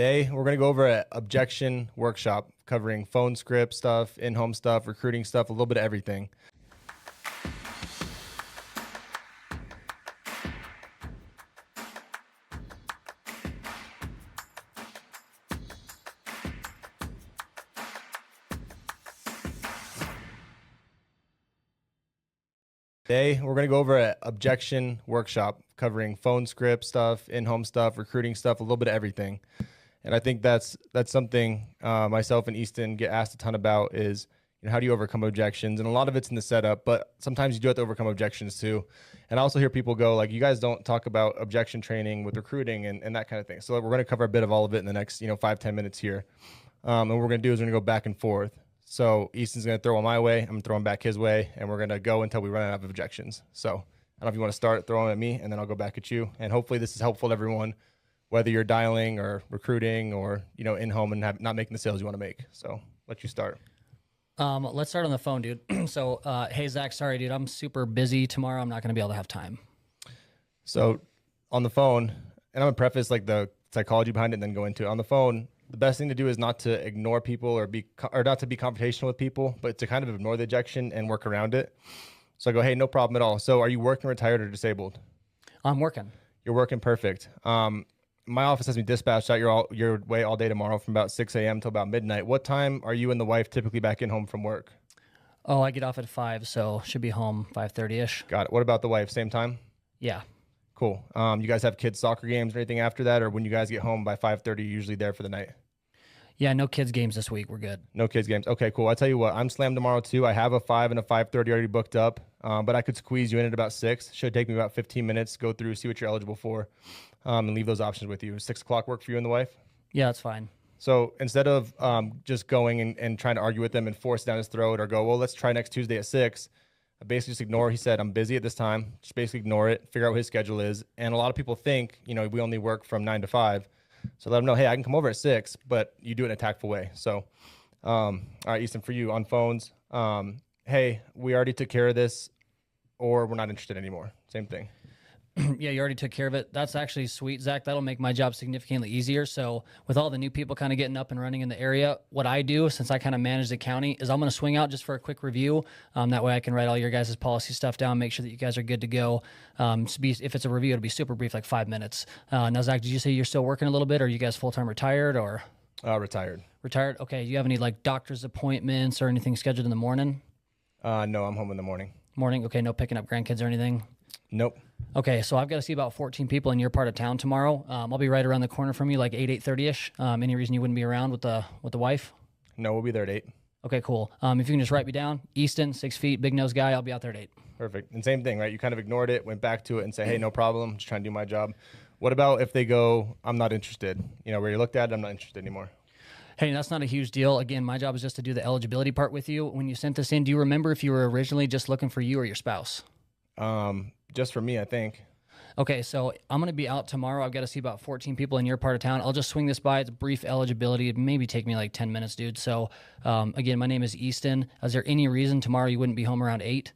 Today, we're going to go over an objection workshop covering phone script stuff, in-home stuff, recruiting stuff, a little bit of everything. Today, we're going to go over an objection workshop covering phone script stuff, in-home stuff, recruiting stuff, a little bit of everything. And I think that's something myself and Easton get asked a ton about is, how do you overcome objections? And a lot of it's in the setup, but sometimes you do have to overcome objections too. And I also hear people go like, you guys don't talk about objection training with recruiting and that kind of thing. So we're going to cover a bit of all of it in the next 5-10 minutes here. And what we're going to do is we're going to go back and forth. So Easton's going to throw them my way. I'm going to throw them back his way. And we're going to go until we run out of objections. So I don't know if you want to start throwing at me, and then I'll go back at you. And hopefully this is helpful to everyone, whether you're dialing or recruiting or, in home and not making the sales you want to make. So let you start. Let's start on the phone, dude. So, hey, Zach, sorry, dude. I'm super busy tomorrow. I'm not going to be able to have time. So on the phone, and I'm going to preface like the psychology behind it and then go into it. On the phone, the best thing to do is not to ignore people or not to be confrontational with people, but to kind of ignore the objection and work around it. So I go, hey, no problem at all. So are you working, retired, or disabled? I'm working. You're working, perfect. My office has me dispatched out your way all day tomorrow from about 6 a.m. till about midnight. What time are you and the wife typically back in home from work? Oh, I get off at 5, so should be home 5:30ish. Got it. What about the wife? Same time? Yeah. Cool. You guys have kids' soccer games or anything after that, or when you guys get home by 5:30, you're usually there for the night? Yeah, no kids games this week. We're good. No kids games. Okay, cool. I tell you what, I'm slammed tomorrow too. I have a 5 and a 5:30 already booked up, but I could squeeze you in at about 6. Should take me about 15 minutes, go through, see what you're eligible for, and leave those options with you. 6 o'clock work for you and the wife? Yeah, that's fine. So instead of just going and trying to argue with him and force it down his throat or go, well, let's try next Tuesday at 6, I basically just ignore. He said, I'm busy at this time. Just basically ignore it, figure out what his schedule is. And a lot of people think, we only work from 9 to 5. So let them know, hey, I can come over at 6, but you do it in a tactful way. So, all right, Easton, for you on phones, hey, we already took care of this, or we're not interested anymore. Same thing. Yeah, you already took care of it. That's actually sweet, Zach. That'll make my job significantly easier. So with all the new people kind of getting up and running in the area, what I do, since I kind of manage the county, is I'm going to swing out just for a quick review. That way I can write all your guys' policy stuff down, make sure that you guys are good to go. If it's a review, it'll be super brief, like 5 minutes. Now, Zach, did you say you're still working a little bit? Or are you guys full-time retired or? Retired. Retired? Okay. Do you have any like doctor's appointments or anything scheduled in the morning? No, I'm home in the morning. Morning? Okay, no picking up grandkids or anything? Nope. Okay, so I've got to see about 14 people in your part of town tomorrow. I'll be right around the corner from you, like 8:30ish. Any reason you wouldn't be around with the wife? No, we'll be there at 8. Okay, cool. If you can just write me down, Easton, 6 feet, big nose guy. I'll be out there at 8. Perfect. And same thing, right? You kind of ignored it, went back to it, and say, hey, no problem. Just trying to do my job. What about if they go, I'm not interested? Where you looked at it, I'm not interested anymore. Hey, that's not a huge deal. Again, my job is just to do the eligibility part with you. When you sent this in, do you remember if you were originally just looking for you or your spouse? Just for me, I think. Okay, so I'm going to be out tomorrow. I've got to see about 14 people in your part of town. I'll just swing this by. It's a brief eligibility. It maybe take me like 10 minutes, dude. So, again, my name is Easton. Is there any reason tomorrow you wouldn't be home around 8?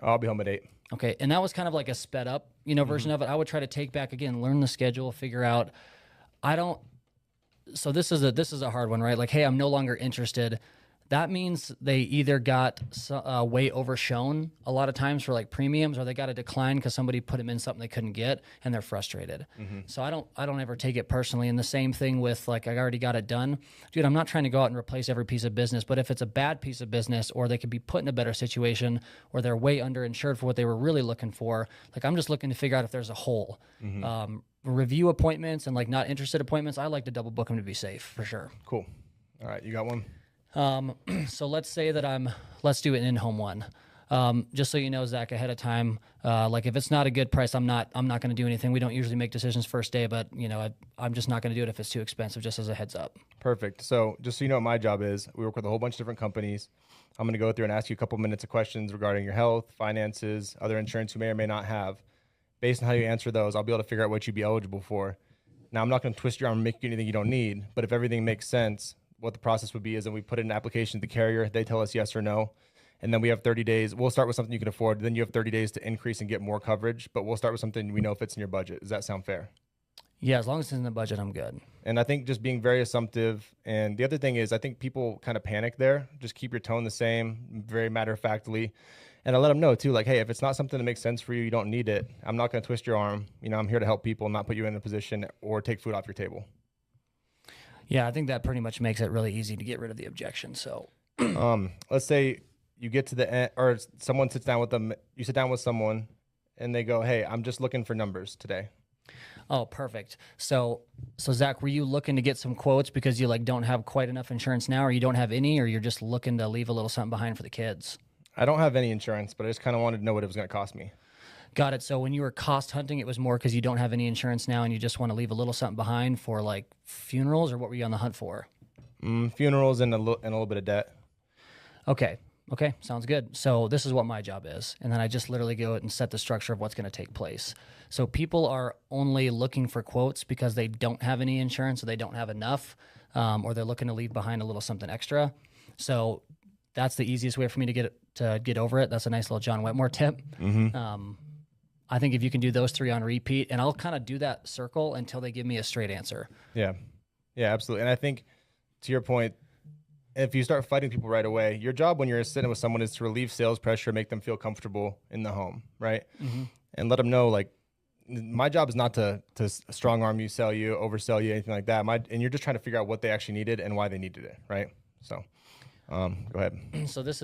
I'll be home at 8. Okay, and that was kind of like a sped up, version of it. I would try to take back, again, learn the schedule, figure out. So this is a hard one, right? Like, hey, I'm no longer interested. That means they either got way overshown a lot of times for like premiums, or they got a decline because somebody put them in something they couldn't get, and they're frustrated. So I don't ever take it personally. And the same thing with like, I already got it done, dude. I'm not trying to go out and replace every piece of business, but if it's a bad piece of business, or they could be put in a better situation, or they're way underinsured for what they were really looking for, like I'm just looking to figure out if there's a hole. Review appointments and like not interested appointments, I like to double book them to be safe for sure. Cool. All right, you got one. So let's say that let's do an in-home one. Just so you know, Zach, ahead of time, like if it's not a good price, I'm not going to do anything. We don't usually make decisions first day, but I'm just not going to do it if it's too expensive, just as a heads up. Perfect. So just so you know what my job is, we work with a whole bunch of different companies. I'm going to go through and ask you a couple minutes of questions regarding your health, finances, other insurance you may or may not have. Based on how you answer those, I'll be able to figure out what you'd be eligible for. Now, I'm not going to twist your arm and make you anything you don't need, but if everything makes sense, what the process would be is that we put in an application to the carrier. They tell us yes or no. And then we have 30 days. We'll start with something you can afford. Then you have 30 days to increase and get more coverage. But we'll start with something we know fits in your budget. Does that sound fair? Yeah, as long as it's in the budget, I'm good. And I think just being very assumptive. And the other thing is, I think people kind of panic there. Just keep your tone the same, very matter of factly. And I let them know too, like, hey, if it's not something that makes sense for you, you don't need it. I'm not going to twist your arm. I'm here to help people, not put you in a position or take food off your table. Yeah, I think that pretty much makes it really easy to get rid of the objection. So, let's say you get to the end, or someone sits down with them. You sit down with someone, and they go, "Hey, I'm just looking for numbers today." oh, perfect. So Zach, were you looking to get some quotes because you don't have quite enough insurance now, or you don't have any, or you're just looking to leave a little something behind for the kids? I don't have any insurance, but I just kind of wanted to know what it was going to cost me. Got it. So when you were cost hunting, it was more because you don't have any insurance now and you just want to leave a little something behind for funerals, or what were you on the hunt for? Funerals and a little bit of debt. Okay. Sounds good. So this is what my job is. And then I just literally go and set the structure of what's going to take place. So people are only looking for quotes because they don't have any insurance, or they don't have enough, or they're looking to leave behind a little something extra. So that's the easiest way for me to get over it. That's a nice little John Wetmore tip. Mm-hmm. I think if you can do those 3 on repeat, and I'll kind of do that circle until they give me a straight answer. Yeah, absolutely. And I think, to your point, if you start fighting people right away, your job when you're sitting with someone is to relieve sales pressure, make them feel comfortable in the home, right? Mm-hmm. And let them know, my job is not to strong arm you, sell you, oversell you, anything like that. And you're just trying to figure out what they actually needed and why they needed it, right? So, go ahead. So this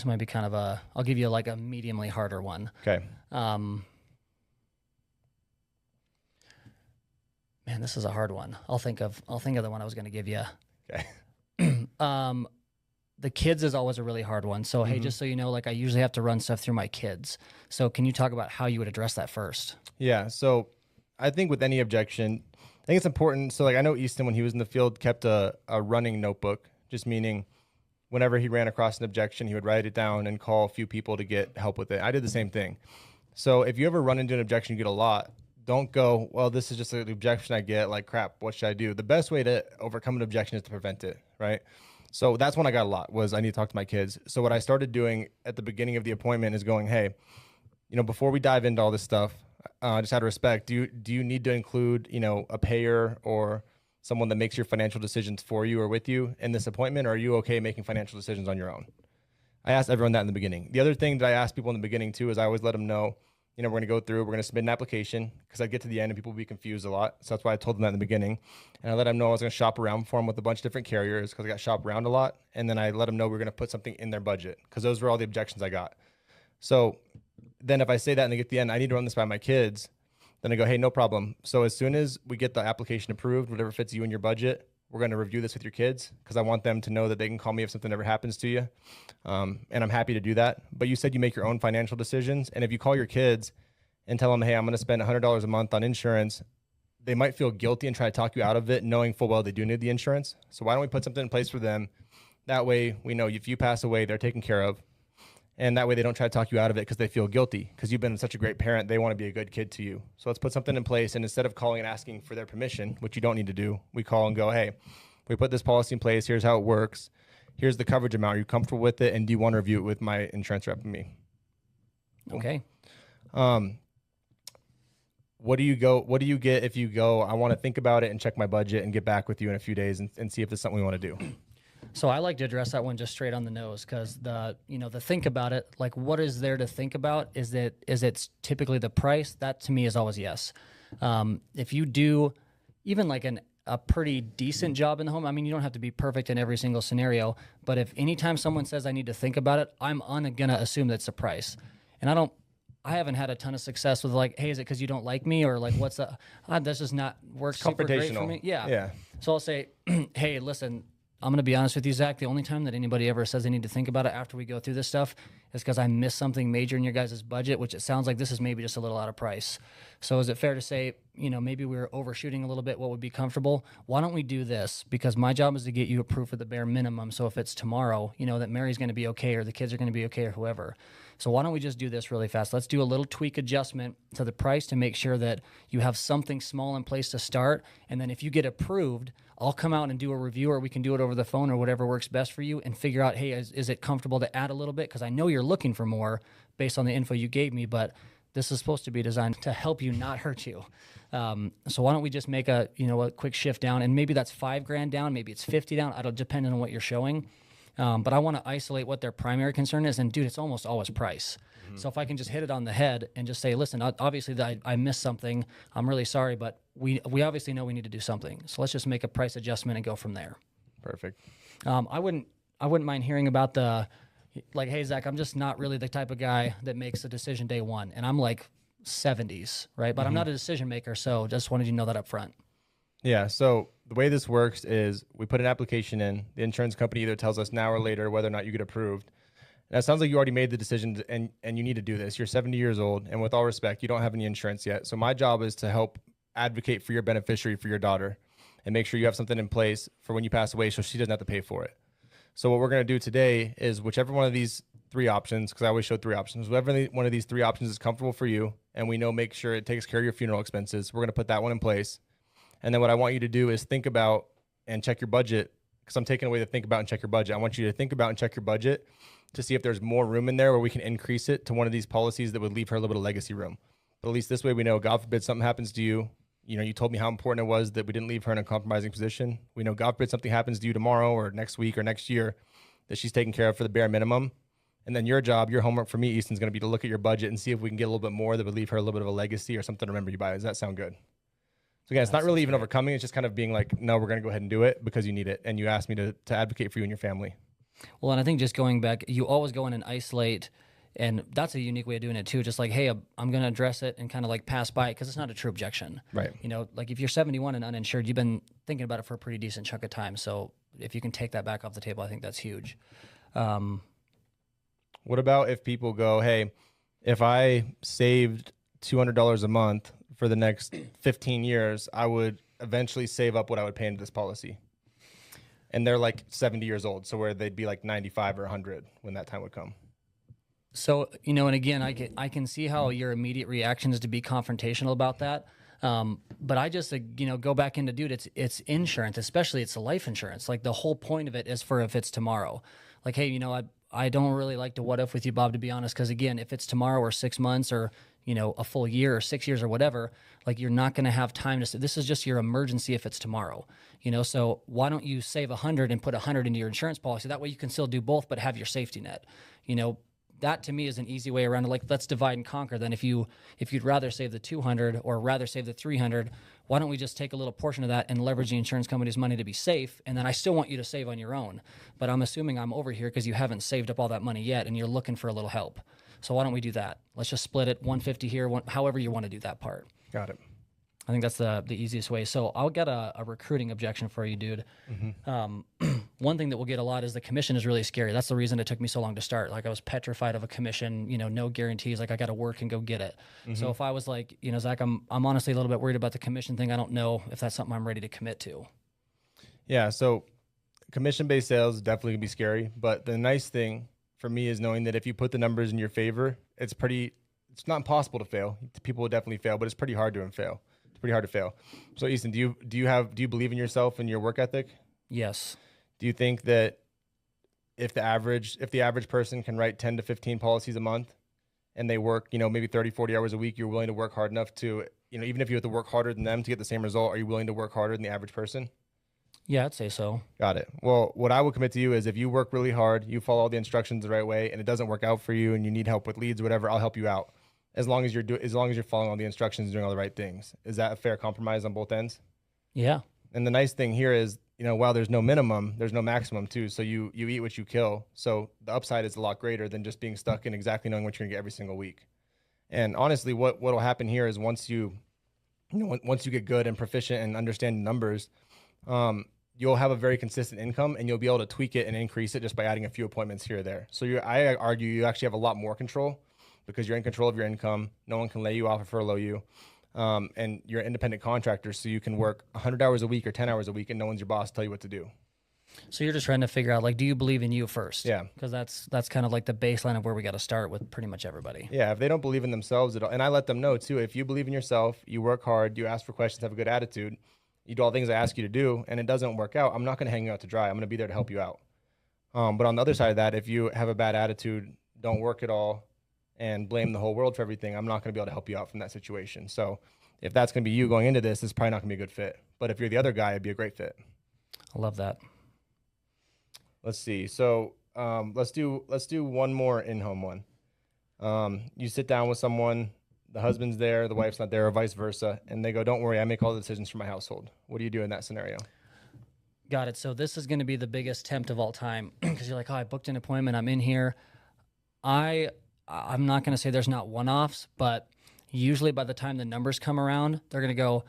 might be kind of I'll give you a mediumly harder one. Okay. Man, this is a hard one. I'll think of the one I was going to give you. Okay. The kids is always a really hard one. So, hey, just so you know, I usually have to run stuff through my kids. So can you talk about how you would address that first? Yeah. So I think with any objection, I think it's important. So I know Easton, when he was in the field, kept a running notebook, just meaning whenever he ran across an objection, he would write it down and call a few people to get help with it. I did the same thing. So if you ever run into an objection you get a lot, don't go, well, this is just an objection I get, crap, what should I do? The best way to overcome an objection is to prevent it, right? So that's when I got a lot, was I need to talk to my kids. So what I started doing at the beginning of the appointment is going, hey, before we dive into all this stuff, just out of respect, do you need to include, a payer or someone that makes your financial decisions for you or with you in this appointment, or are you okay making financial decisions on your own? I asked everyone that in the beginning. The other thing that I ask people in the beginning too is I always let them know, we're going to go through, we're going to submit an application, because I get to the end and people will be confused a lot. So that's why I told them that in the beginning. And I let them know I was going to shop around for them with a bunch of different carriers, because I got shopped around a lot. And then I let them know we're going to put something in their budget, because those were all the objections I got. So then if I say that and they get to the end, I need to run this by my kids, then I go, hey, no problem. So as soon as we get the application approved, whatever fits you and your budget, we're going to review this with your kids, because I want them to know that they can call me if something ever happens to you. And I'm happy to do that. But you said you make your own financial decisions. And if you call your kids and tell them, hey, I'm going to spend $100 a month on insurance, they might feel guilty and try to talk you out of it, knowing full well they do need the insurance. So why don't we put something in place for them? That way we know if you pass away, they're taken care of. And that way they don't try to talk you out of it because they feel guilty, because you've been such a great parent. They want to be a good kid to you. So let's put something in place. And instead of calling and asking for their permission, which you don't need to do, we call and go, hey, we put this policy in place. Here's how it works. Here's the coverage amount. Are you comfortable with it? And do you want to review it with my insurance rep and me? Okay. What do you get if you go, I want to think about it and check my budget and get back with you in a few days and see if it's something we want to do? So I like to address that one just straight on the nose, because the think about it, what is there to think about? Is it typically the price? That to me is always yes. If you do even a pretty decent job in the home, I mean, you don't have to be perfect in every single scenario, but if anytime someone says I need to think about it, I'm gonna assume that's the price. And I haven't had a ton of success with hey, is it because you don't like me, or what's that? That's just not works super great for me. Yeah. So I'll say, hey, listen, I'm going to be honest with you, Zach. The only time that anybody ever says they need to think about it after we go through this stuff is because I missed something major in your guys' budget, which it sounds like this is maybe just a little out of price. So is it fair to say, maybe we were overshooting a little bit what would be comfortable? Why don't we do this? Because my job is to get you approved for the bare minimum. So if it's tomorrow, that Mary's going to be okay, or the kids are going to be okay, or whoever. So why don't we just do this really fast? Let's do a little tweak adjustment to the price to make sure that you have something small in place to start. And then if you get approved, I'll come out and do a review, or we can do it over the phone or whatever works best for you, and figure out, hey, is it comfortable to add a little bit? Because I know you're looking for more based on the info you gave me, but This is supposed to be designed to help you, not hurt you. So why don't we just make a quick shift down, and maybe that's $5,000 down, maybe it's 50 down. I don't, depending on what you're showing. But I want to isolate what their primary concern is. And dude, it's almost always price. So if I can just hit it on the head and just say, listen, obviously I missed something. I'm really sorry, but we obviously know we need to do something. So let's just make a price adjustment and go from there. Perfect. I wouldn't mind hearing about the, like, hey, Zach, I'm just not really the type of guy that makes a decision day one. And I'm like 70s, right? But I'm not a decision maker. So just wanted you to know that up front. Yeah. So the way this works is we put an application in. The insurance company either tells us now or later whether or not you get approved. Now, it sounds like you already made the decision and you need to do this. You're 70 years old, and with all respect, you don't have any insurance yet. So my job is to help advocate for your beneficiary, for your daughter, and make sure you have something in place for when you pass away so she doesn't have to pay for it. So what we're going to do today is whichever one of these three options, because I always show three options, whatever one of these three options is comfortable for you, and we know make sure it takes care of your funeral expenses, we're going to put that one in place. And then what I want you to do is think about and check your budget, because I'm taking away the think about and check your budget. I want you to think about and check your budget to see if there's more room in there where we can increase it to one of these policies that would leave her a little bit of legacy room. But at least this way we know, God forbid something happens to you. You told me how important it was that we didn't leave her in a compromising position. We know, God forbid something happens to you tomorrow or next week or next year, that she's taken care of for the bare minimum. And then your job, your homework for me, Easton, is going to be to look at your budget and see if we can get a little bit more that would leave her a little bit of a legacy or something to remember you by. Does that sound good? So again, it's not really even overcoming. It's just kind of being like, no, we're going to go ahead and do it because you need it. And you asked me to advocate for you and your family. Well, and I think just going back, you always go in and isolate, and that's a unique way of doing it too. Just like, hey, I'm going to address it and kind of like pass by it because it's not a true objection. Right. Like if you're 71 and uninsured, you've been thinking about it for a pretty decent chunk of time. So if you can take that back off the table, I think that's huge. What about if people go, hey, if I saved $200 a month for the next 15 years, I would eventually save up what I would pay into this policy. And they're like 70 years old, so where they'd be like 95 or 100 when that time would come. So, and again, I can see how your immediate reaction is to be confrontational about that. But I just, go back into, dude, it's insurance, especially it's a life insurance. Like the whole point of it is for if it's tomorrow. Like, hey, I don't really like to what if with you, Bob, to be honest, because again, if it's tomorrow or 6 months or, a full year or 6 years or whatever, like you're not going to have time to say, this is just your emergency if it's tomorrow, so why don't you save 100 and put 100 into your insurance policy? That way you can still do both, but have your safety net, that to me is an easy way around it. Like, let's divide and conquer. Then if you'd rather save the 200 or rather save the 300, why don't we just take a little portion of that and leverage the insurance company's money to be safe? And then I still want you to save on your own, but I'm assuming I'm over here because you haven't saved up all that money yet and you're looking for a little help. So why don't we do that? Let's just split it 150 here, however you want to do that part. Got it. I think that's the easiest way. So I'll get a recruiting objection for you, dude. One thing that we'll get a lot is the commission is really scary. That's the reason it took me so long to start. Like I was petrified of a commission, no guarantees. Like I got to work and go get it. So if I was like, Zach, I'm honestly a little bit worried about the commission thing. I don't know if that's something I'm ready to commit to. Yeah. So commission-based sales is definitely gonna be scary. But the nice thing for me is knowing that if you put the numbers in your favor, it's not impossible to fail. People will definitely fail, but it's pretty hard to fail. It's pretty hard to fail. So Easton, do you believe in yourself and your work ethic? Yes. Do you think that if the average person can write 10 to 15 policies a month and they work, maybe 30, 40 hours a week, you're willing to work hard enough to, even if you have to work harder than them to get the same result, are you willing to work harder than the average person? Yeah, I'd say so. Got it. Well, what I would commit to you is if you work really hard, you follow all the instructions the right way, and it doesn't work out for you and you need help with leads or whatever, I'll help you out. As long as you're following all the instructions and doing all the right things. Is that a fair compromise on both ends? Yeah. And the nice thing here is, while there's no minimum, there's no maximum too. So you eat what you kill. So the upside is a lot greater than just being stuck in exactly knowing what you're gonna get every single week. And honestly, what'll happen here is once you get good and proficient and understand numbers, you'll have a very consistent income and you'll be able to tweak it and increase it just by adding a few appointments here or there. So I argue you actually have a lot more control because you're in control of your income. No one can lay you off or furlough you. And you're an independent contractor, so you can work 100 hours a week or 10 hours a week and no one's your boss to tell you what to do. So you're just trying to figure out, like, do you believe in you first? Yeah. Because that's kind of like the baseline of where we got to start with pretty much everybody. Yeah, if they don't believe in themselves at all, and I let them know too, if you believe in yourself, you work hard, you ask for questions, have a good attitude, you do all the things I ask you to do, and it doesn't work out, I'm not going to hang you out to dry. I'm going to be there to help you out. But on the other side of that, if you have a bad attitude, don't work at all, and blame the whole world for everything, I'm not going to be able to help you out from that situation. So if that's going to be you going into this, it's probably not going to be a good fit. But if you're the other guy, it'd be a great fit. I love that. Let's see. So let's do one more in-home one. You sit down with someone, the husband's there, the wife's not there, or vice versa, and they go, "Don't worry, I make all the decisions for my household." What do you do in that scenario? Got it. So this is going to be the biggest tempt of all time because you're like, oh, I booked an appointment. I'm in here. I'm not going to say there's not one-offs, but usually by the time the numbers come around, they're going to go,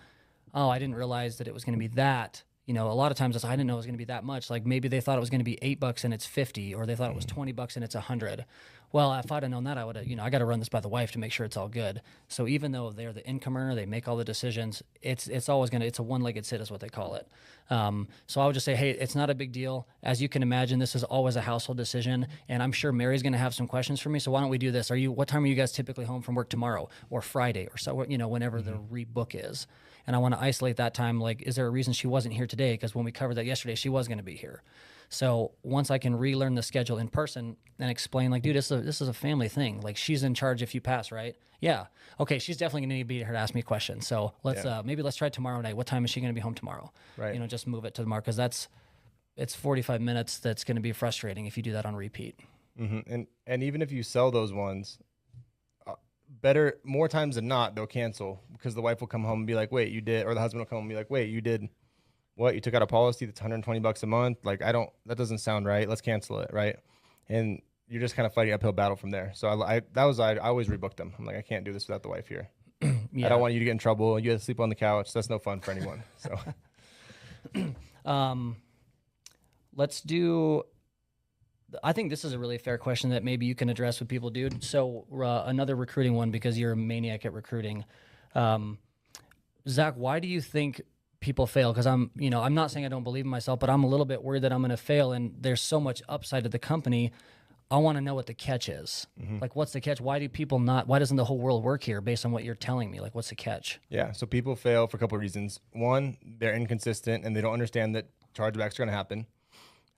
oh, I didn't realize that it was going to be that. You know, a lot of times it's, I didn't know it was going to be that much. Like maybe they thought it was going to be $8 and it's 50, or they thought it was $20 and it's 100. Well, if I'd have known that, I would have, I got to run this by the wife to make sure it's all good. So even though they're the income earner, they make all the decisions. It's always going to, it's a one-legged sit is what they call it. So I would just say, hey, it's not a big deal. As you can imagine, this is always a household decision. And I'm sure Mary's going to have some questions for me. So why don't we do this? What time are you guys typically home from work tomorrow or Friday or so, whenever the rebook is? And I want to isolate that time. Like, is there a reason she wasn't here today? Because when we covered that yesterday, she was going to be here. So once I can relearn the schedule in person and explain, like, dude, this is a family thing. Like, she's in charge if you pass, right? Yeah. Okay, she's definitely going to need to be here to ask me questions. So maybe let's try tomorrow night. What time is she going to be home tomorrow? Right. Just move it to tomorrow because it's 45 minutes. That's going to be frustrating if you do that on repeat. Mm-hmm. And even if you sell those ones, more times than not, they'll cancel because the wife will come home and be like, wait, you did, or the husband will come home and be like, wait, you did what? You took out a policy that's $120 a month? Like, that doesn't sound right. Let's cancel it, right? And you're just kind of fighting uphill battle from there. So I always rebooked them. I'm like, I can't do this without the wife here. Yeah. I don't want you to get in trouble. You have to sleep on the couch. That's no fun for anyone. So let's do, I think this is a really fair question that maybe you can address with people, dude. So another recruiting one, because you're a maniac at recruiting. Zac, why do you think people fail? Because I'm not saying I don't believe in myself, but I'm a little bit worried that I'm going to fail, and there's so much upside to the company. I want to know what the catch is. Mm-hmm. Like, what's the catch? Why doesn't the whole world work here based on what you're telling me? Like, what's the catch? Yeah, so people fail for a couple of reasons. One, they're inconsistent and they don't understand that chargebacks are going to happen.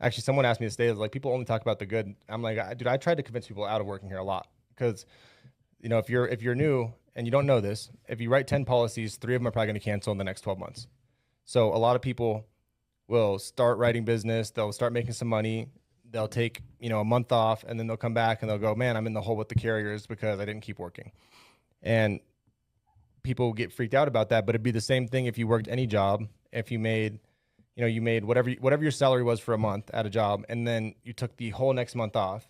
Actually, someone asked me this day, like, people only talk about the good. I'm like, dude, I tried to convince people out of working here a lot because, if you're new and you don't know this, if you write 10 policies, 3 of them are probably going to cancel in the next 12 months. So a lot of people will start writing business. They'll start making some money. They'll take, a month off, and then they'll come back and they'll go, man, I'm in the hole with the carriers because I didn't keep working. And people get freaked out about that, but it'd be the same thing if you worked any job. If you made, you made whatever your salary was for a month at a job, and then you took the whole next month off,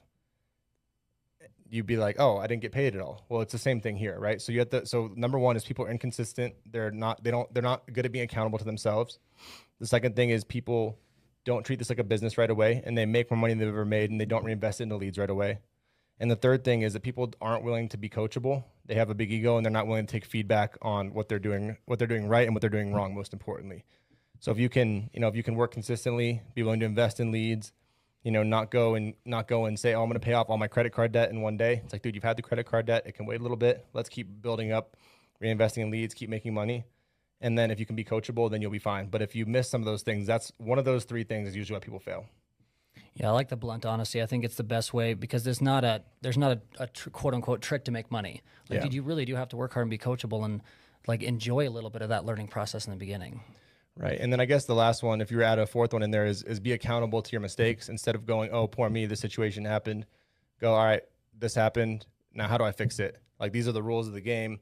you'd be like, oh, I didn't get paid at all. Well, it's the same thing here, right? So so number one is people are inconsistent. They're not good at being accountable to themselves. The second thing is people don't treat this like a business right away, and they make more money than they've ever made, and they don't reinvest it into leads right away. And the third thing is that people aren't willing to be coachable. They have a big ego, and they're not willing to take feedback on what they're doing right and what they're doing wrong, most importantly. So if you can work consistently, be willing to invest in leads, not go and say, oh, I'm going to pay off all my credit card debt in one day. It's like, dude, you've had the credit card debt. It can wait a little bit. Let's keep building up, reinvesting in leads, keep making money. And then if you can be coachable, then you'll be fine. But if you miss some of those things, that's one of those 3 things is usually why people fail. Yeah, I like the blunt honesty. I think it's the best way because there's not a quote unquote trick to make money. Like, dude, you really do have to work hard and be coachable and like enjoy a little bit of that learning process in the beginning. Right. And then I guess the last one, if you were at a 4th one in there, is be accountable to your mistakes. Instead of going, oh, poor me, this situation happened, go, all right, this happened. Now, how do I fix it? Like, these are the rules of the game.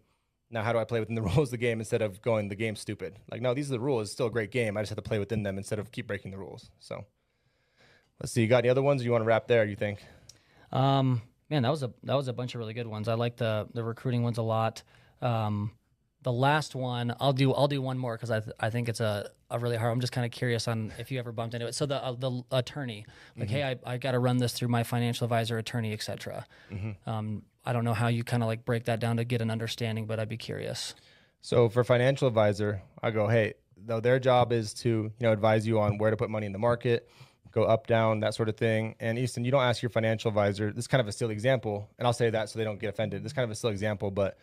Now, how do I play within the rules of the game instead of going, the game's stupid? Like, no, these are the rules. It's still a great game. I just have to play within them instead of keep breaking the rules. So let's see. You got any other ones, or you want to wrap there, you think? Man, that was a bunch of really good ones. I like the recruiting ones a lot. The last one, I'll do one more because I think it's a really hard. I'm just kind of curious on if you ever bumped into it. So the attorney, like, hey, I got to run this through my financial advisor, attorney, etc. I don't know how you kind of like break that down to get an understanding, but I'd be curious. So for financial advisor, I go, hey, though their job is to advise you on where to put money in the market, go up, down, that sort of thing. And Easton, you don't ask your financial advisor. This is kind of a silly example, and I'll say that so they don't get offended. This is kind of a silly example, but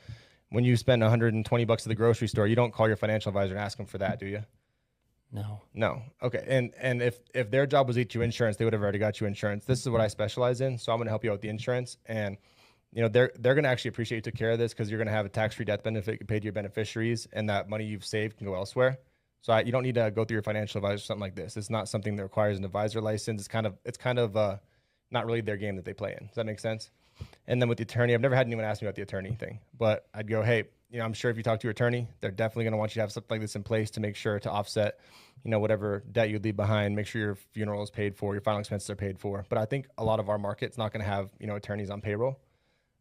when you spend $120 at the grocery store, you don't call your financial advisor and ask them for that, do you? No. Okay. And if their job was to get you insurance, they would have already got you insurance. This is what I specialize in, so I'm going to help you out with the insurance. And they're going to actually appreciate you took care of this because you're going to have a tax-free death benefit paid to your beneficiaries, and that money you've saved can go elsewhere. So you don't need to go through your financial advisor or something like this. It's not something that requires an advisor license. It's kind of not really their game that they play in. Does that make sense? And then with the attorney, I've never had anyone ask me about the attorney thing, but I'd go, hey, I'm sure if you talk to your attorney, they're definitely going to want you to have something like this in place to make sure to offset, whatever debt you leave behind, make sure your funeral is paid for, your final expenses are paid for. But I think a lot of our market's not going to have, attorneys on payroll.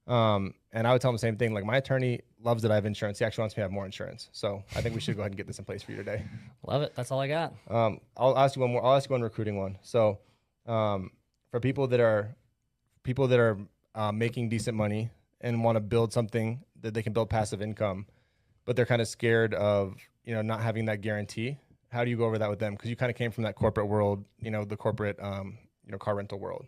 And I would tell them the same thing. Like, my attorney loves that I have insurance. He actually wants me to have more insurance. So I think we should go ahead and get this in place for you today. Love it. That's all I got. I'll ask you one more. I'll ask you one recruiting one. So, for people that are making decent money and want to build something that they can build passive income, but they're kind of scared of, not having that guarantee. How do you go over that with them? Because you kind of came from that corporate world, the corporate, car rental world.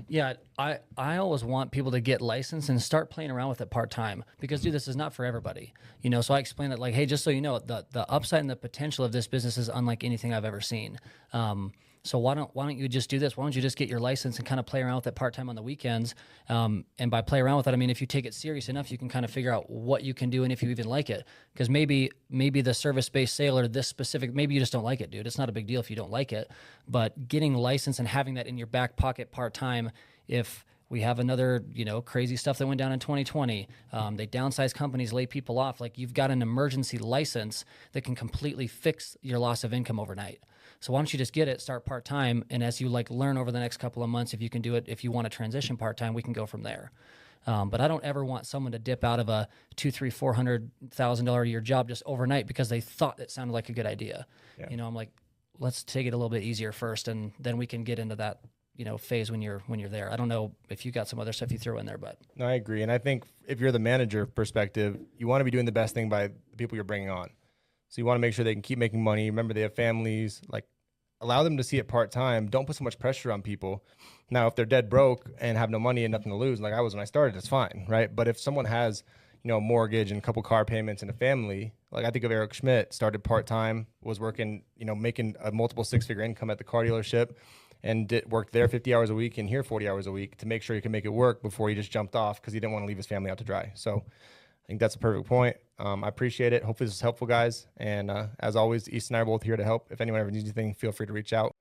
Yeah, I always want people to get licensed and start playing around with it part-time, because, dude, this is not for everybody. So I explain that, like, hey, just so you know, the upside and the potential of this business is unlike anything I've ever seen. So why don't you just do this? Why don't you just get your license and kind of play around with it part-time on the weekends? And by play around with it, I mean, if you take it serious enough, you can kind of figure out what you can do and if you even like it. Because maybe the service-based sale or this specific, maybe you just don't like it, dude. It's not a big deal if you don't like it. But getting licensed and having that in your back pocket part-time, if we have another, crazy stuff that went down in 2020. They downsize companies, lay people off. Like, you've got an emergency license that can completely fix your loss of income overnight. So why don't you just get it, start part-time, and as you learn over the next couple of months, if you can do it, if you want to transition part-time, we can go from there. But I don't ever want someone to dip out of a $200,000-$400,000 a year job just overnight because they thought it sounded like a good idea. Yeah. I'm like, let's take it a little bit easier first, and then we can get into that phase when you're there. I don't know if you got some other stuff you throw in there, but no, I agree. And I think if you're the manager perspective, you want to be doing the best thing by the people you're bringing on. So you want to make sure they can keep making money. Remember, they have families. Allow them to see it part-time. Don't put so much pressure on people. Now, if they're dead broke and have no money and nothing to lose, like I was when I started, it's fine, right? But if someone has, a mortgage and a couple car payments and a family, like I think of Eric Schmidt, started part-time, was working, making a multiple six-figure income at the car dealership, and worked there 50 hours a week and here 40 hours a week to make sure he could make it work before he just jumped off because he didn't want to leave his family out to dry. So I think that's a perfect point. I appreciate it. Hopefully this is helpful, guys. And as always, Easton and I are both here to help. If anyone ever needs anything, feel free to reach out.